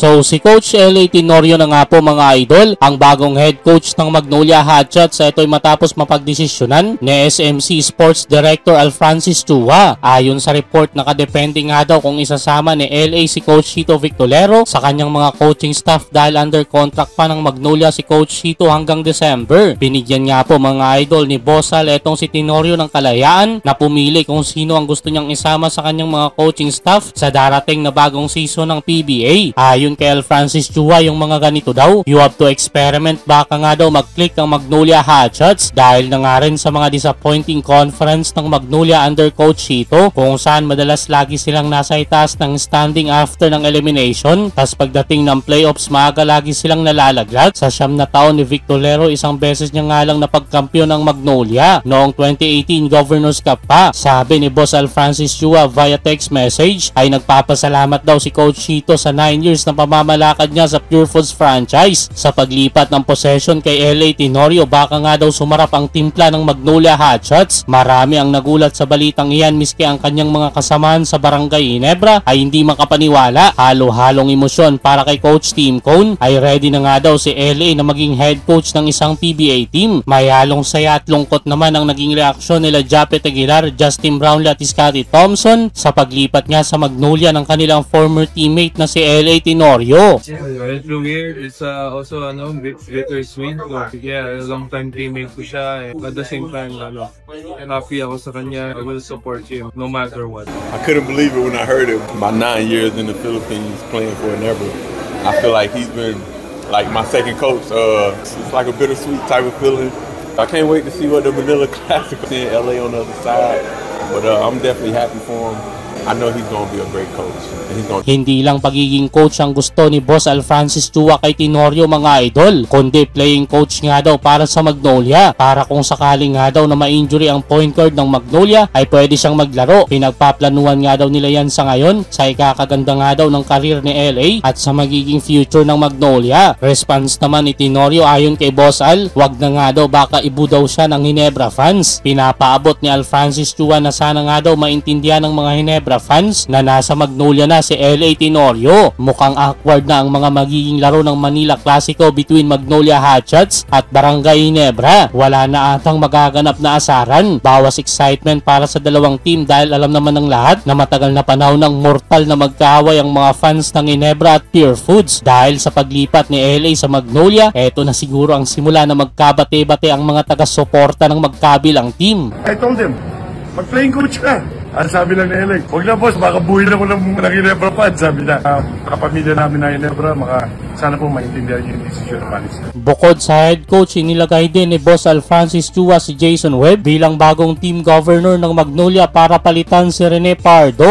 So si Coach L.A. Tenorio na nga po mga idol, ang bagong head coach ng Magnolia Hotshots. Ito'y matapos mapagdesisyonan ni SMC Sports Director Alfrancis Chua. Ayon sa report, nakadepende nga daw kung isasama ni L.A. si Coach Chito Victolero sa kanyang mga coaching staff dahil under contract pa ng Magnolia si Coach Chito hanggang December. Binigyan nga po mga idol ni Bossal etong si Tenorio ng kalayaan na pumili kung sino ang gusto niyang isama sa kanyang mga coaching staff sa darating na bagong season ng PBA. Ayon kay Alfrancis Chua, yung mga ganito daw, you have to experiment, baka nga daw mag-click ang Magnolia Hotshots dahil na nga rin sa mga disappointing conference ng Magnolia under Coach Chito kung saan madalas lagi silang nasa itaas ng standing after ng elimination, tas pagdating ng playoffs maaga lagi silang nalalaglag. Sa 9 na taon ni Victolero, isang beses niya nga lang napagkampiyon ng Magnolia noong 2018 Governors Cup pa. Sabi ni Boss Alfrancis Chua via text message ay nagpapasalamat daw si Coach Chito sa 9 years na pamamalakad niya sa Pure Foods franchise. Sa paglipat ng possession kay L.A. Tenorio, baka nga daw sumarap ang timpla ng Magnolia Hotshots. Marami ang nagulat sa balitang iyan, miski ang kanyang mga kasamahan sa Barangay Ginebra ay hindi makapaniwala. Halo-halong emosyon para kay Coach Tim Cone. Ay ready na nga daw si L.A. na maging head coach ng isang PBA team. May halong saya at lungkot naman ang naging reaksyon nila Japet Aguilar, Justin Brownlee at Scotty Thompson sa paglipat nga sa Magnolia ng kanilang former teammate na si L.A. Tenorio. It's weird. It's also bittersweet. Yeah, long time teammate ko siya. At the same time, happy ako sa kanya. I will support him no matter what. I couldn't believe it when I heard it. My 9 years in the Philippines playing for Ginebra, I feel like he's been like my second coach. It's like a bittersweet type of feeling. I can't wait to see what the Manila Classic is in LA on the other side. But I'm definitely happy for him. I know he's gonna be a great coach. Hindi lang pagiging coach ang gusto ni Boss Alfrancis Chua kay Tenorio mga idol, kundi playing coach nga daw para sa Magnolia. Para kung sakaling nga daw na ma-injury ang point guard ng Magnolia ay pwede siyang maglaro. Pinagpaplanuhan nga daw nila yan sa ngayon sa ikakaganda nga daw ng karir ni LA at sa magiging future ng Magnolia. Response naman ni Tenorio ayon kay Boss Al, wag na nga daw, baka ibu daw siya ng Ginebra fans. Pinapaabot ni Alfrancis Chua na sana nga daw maintindihan ng mga Ginebra fans na nasa Magnolia na si L.A. Tenorio. Mukhang awkward na ang mga magiging laro ng Manila Classico between Magnolia Hotshots at Barangay Ginebra. Wala na atang magaganap na asaran. Bawas excitement para sa dalawang team dahil alam naman ng lahat na matagal na panahon ng mortal na magkaaway ang mga fans ng Ginebra at Pure Foods. Dahil sa paglipat ni L.A. sa Magnolia, eto na siguro ang simula na magkabate-bate ang mga taga-suporta ng magkabilang team. I told him, mag-playing coach ka. Ang sabi lang ni LA, huwag na boss, makabuhin ako ng Ginebra fans. Sabi na, kapamilya namin na Ginebra, sana po maintindihan yung decision ng Panis. Bukod sa head coach, inilagay din ni Boss Alfrancis Chua si Jason Webb bilang bagong team governor ng Magnolia para palitan si Rene Pardo.